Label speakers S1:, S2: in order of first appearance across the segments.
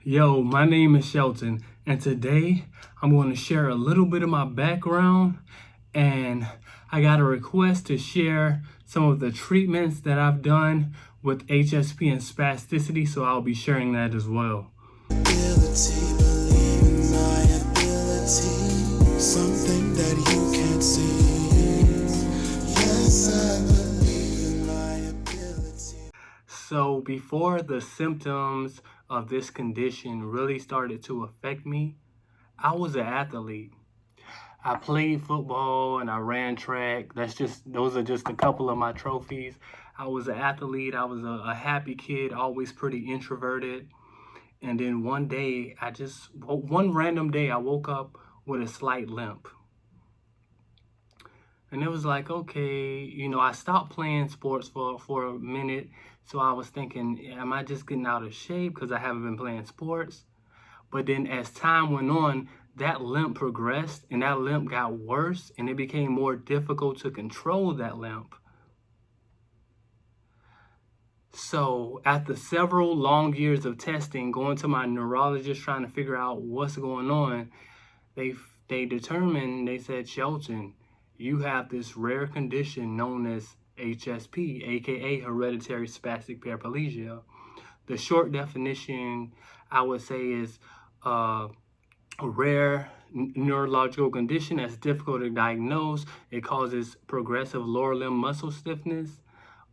S1: Yo, my name is Shelton, and today I'm going to share a little bit of my background. And I got a request to share some of the treatments that I've done with HSP and spasticity, so I'll be sharing that as well.
S2: Something that you can't see. Yes, I believe in my ability.
S1: So before the symptoms of this condition really started to affect me, I was an athlete. I played football and I ran track. Those are just a couple of my trophies. I was an athlete. I was a happy kid, always pretty introverted. And then one random day, I woke up with a slight limp. And it was like, okay, I stopped playing sports for a minute. So I was thinking, am I just getting out of shape because I haven't been playing sports? But then as time went on, that limp progressed and that limp got worse, and it became more difficult to control that limp. So after several long years of testing, going to my neurologist trying to figure out what's going on, they said, Shelton, you have this rare condition known as HSP, aka hereditary spastic paraplegia. The short definition I would say is a rare neurological condition that's difficult to diagnose. It causes progressive lower limb muscle stiffness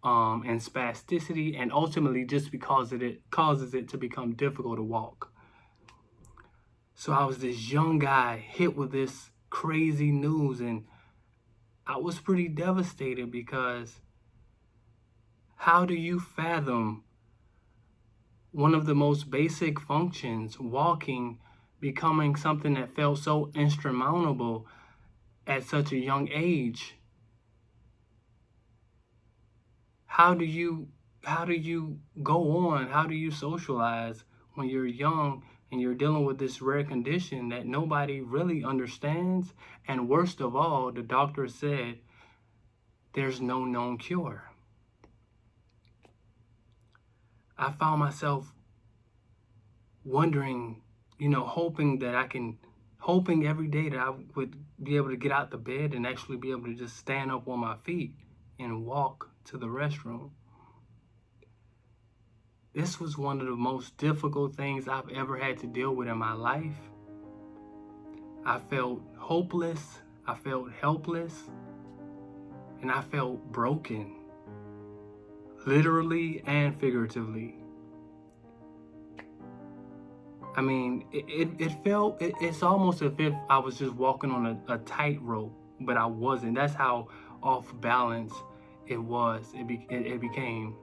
S1: and spasticity, and ultimately just because it causes it to become difficult to walk. So I was this young guy hit with this crazy news, and I was pretty devastated because how do you fathom one of the most basic functions, walking, becoming something that felt so insurmountable at such a young age? How do you go on? How do you socialize when you're young and you're dealing with this rare condition that nobody really understands? And worst of all, the doctor said there's no known cure. I found myself wondering, hoping every day that I would be able to get out the bed and actually be able to just stand up on my feet and walk to the restroom. This was one of the most difficult things I've ever had to deal with in my life. I felt hopeless, I felt helpless, and I felt broken, literally and figuratively. I mean, it's almost as if I was just walking on a tightrope, but I wasn't. That's how off balance it became.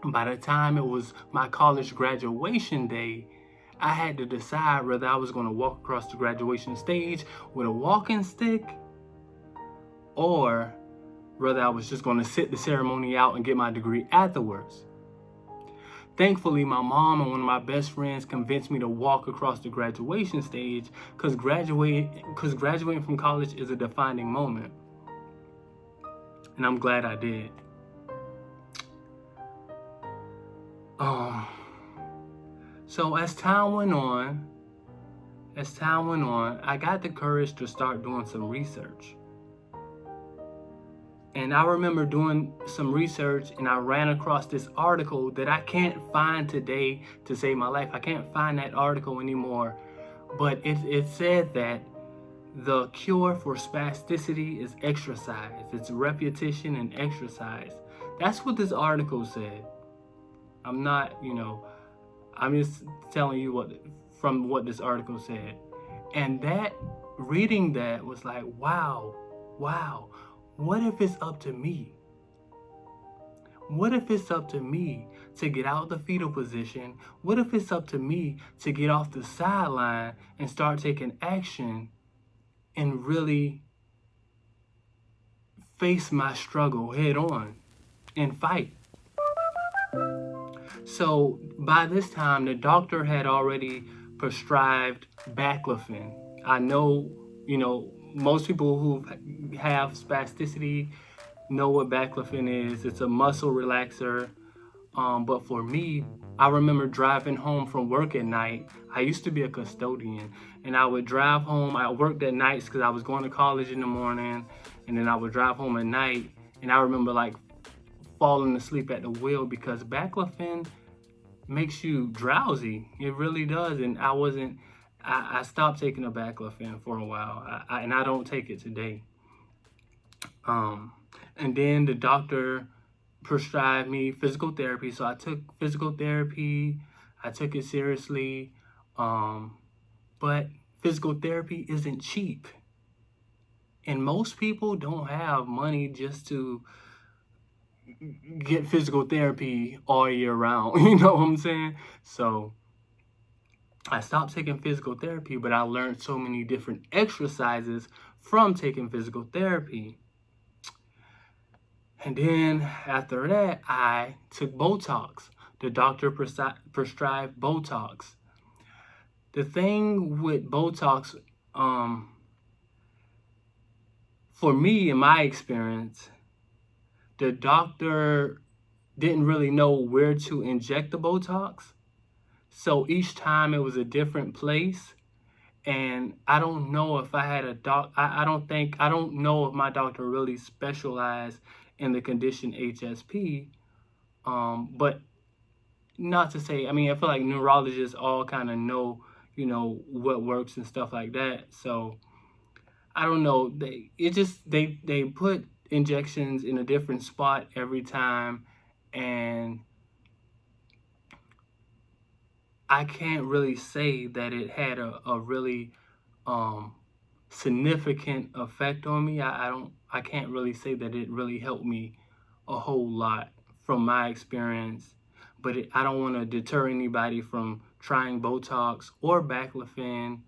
S1: By the time it was my college graduation day, I had to decide whether I was going to walk across the graduation stage with a walking stick or whether I was just going to sit the ceremony out and get my degree afterwards. Thankfully, my mom and one of my best friends convinced me to walk across the graduation stage because graduating from college is a defining moment. And I'm glad I did. So as time went on, I got the courage to start doing some research. And I remember doing some research and I ran across this article that I can't find today to save my life. I can't find that article anymore. But it said that the cure for spasticity is exercise. It's repetition and exercise. That's what this article said. I'm just telling you what this article said. And reading that was like, wow, what if it's up to me? What if it's up to me to get out of the fetal position? What if it's up to me to get off the sideline and start taking action and really face my struggle head on and fight? So by this time, the doctor had already prescribed baclofen. I know, most people who have spasticity know what baclofen is. It's a muscle relaxer. But for me, I remember driving home from work at night. I used to be a custodian, and I would drive home. I worked at nights because I was going to college in the morning, and then I would drive home at night. And I remember like falling asleep at the wheel because baclofen makes you drowsy. It really does. And I stopped taking the baclofen for a while, and I don't take it today. And then the doctor prescribed me physical therapy. So I took physical therapy. I took it seriously. But physical therapy isn't cheap. And most people don't have money just to get physical therapy all year round. You know what I'm saying? So I stopped taking physical therapy, but I learned so many different exercises from taking physical therapy. And then after that, I took Botox. The doctor prescribed Botox. The thing with Botox, for me, in my experience, the doctor didn't really know where to inject the Botox. So each time it was a different place. And I don't know if I had a I don't know if my doctor really specialized in the condition HSP. But not to say, I mean, I feel like neurologists all kind of know, what works and stuff like that. So I don't know. They put injections in a different spot every time, and I can't really say that it had a really significant effect on me. I can't really say that it really helped me a whole lot from my experience. But I don't want to deter anybody from trying Botox or baclofen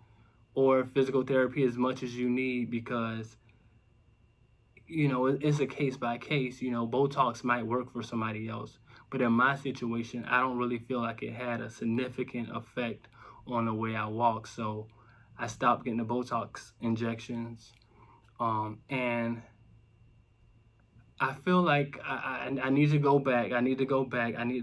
S1: or physical therapy as much as you need, because it's a case by case. Botox might work for somebody else, but in my situation, I don't really feel like it had a significant effect on the way I walk. So I stopped getting the Botox injections. And I feel like I need to go back. I need to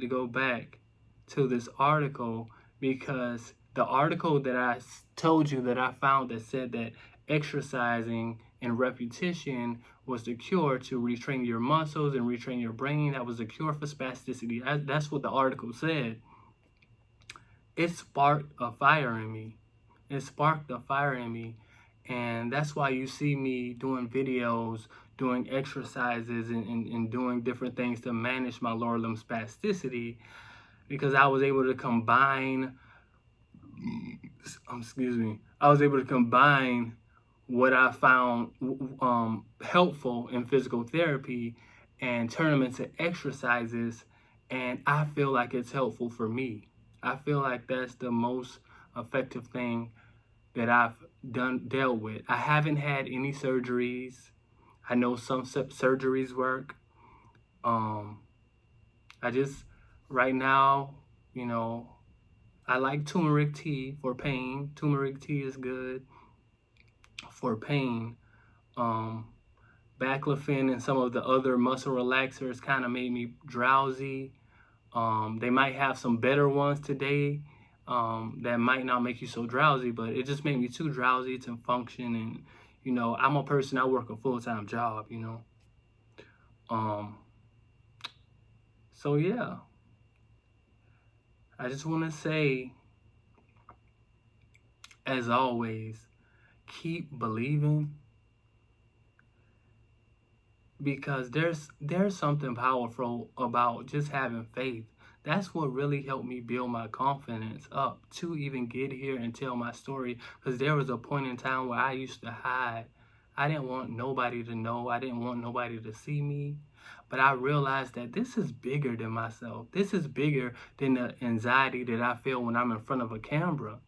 S1: go back to this article, because the article that I told you that I found that said that exercising and repetition was the cure to retrain your muscles and retrain your brain. That was the cure for spasticity. That's what the article said. It sparked a fire in me. And that's why you see me doing videos, doing exercises, and doing different things to manage my lower limb spasticity, because I was able to combine what I found helpful in physical therapy and turn them into exercises, and I feel like it's helpful for me. I feel like that's the most effective thing that I've dealt with. I haven't had any surgeries. I know some surgeries work. Right now, I like turmeric tea for pain. Turmeric tea is good for pain. Baclofen and some of the other muscle relaxers kind of made me drowsy. They might have some better ones today that might not make you so drowsy, but it just made me too drowsy to function. And I'm a person, I work a full-time job. So yeah, I just want to say, as always, keep believing, because there's something powerful about just having faith. That's what really helped me build my confidence up to even get here and tell my story, because there was a point in time where I used to hide. I didn't want nobody to know. I didn't want nobody to see me. But I realized that this is bigger than myself. This is bigger than the anxiety that I feel when I'm in front of a camera.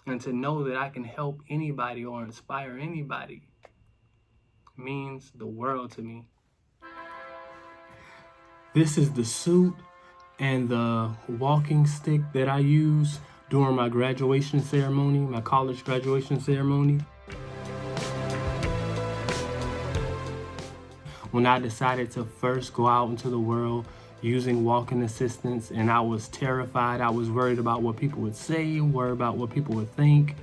S1: And to know that I can help anybody or inspire anybody means the world to me. This is the suit and the walking stick that I use during my graduation ceremony, my college graduation ceremony. When I decided to first go out into the world using walking assistance, and I was terrified. I was worried about what people would say, worried about what people would think.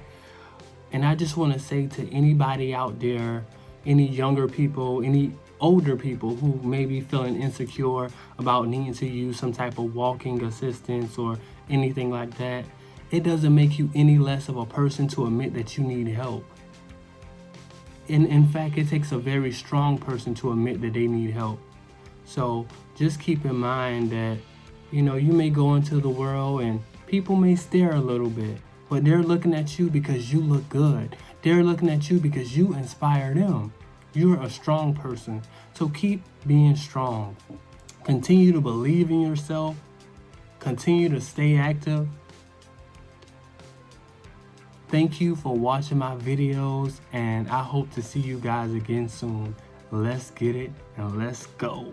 S1: And I just want to say to anybody out there, any younger people, any older people who may be feeling insecure about needing to use some type of walking assistance or anything like that, it doesn't make you any less of a person to admit that you need help. In fact, it takes a very strong person to admit that they need help. So just keep in mind that, you may go into the world and people may stare a little bit, but they're looking at you because you look good. They're looking at you because you inspire them. You're a strong person. So keep being strong. Continue to believe in yourself. Continue to stay active. Thank you for watching my videos, and I hope to see you guys again soon. Let's get it and let's go.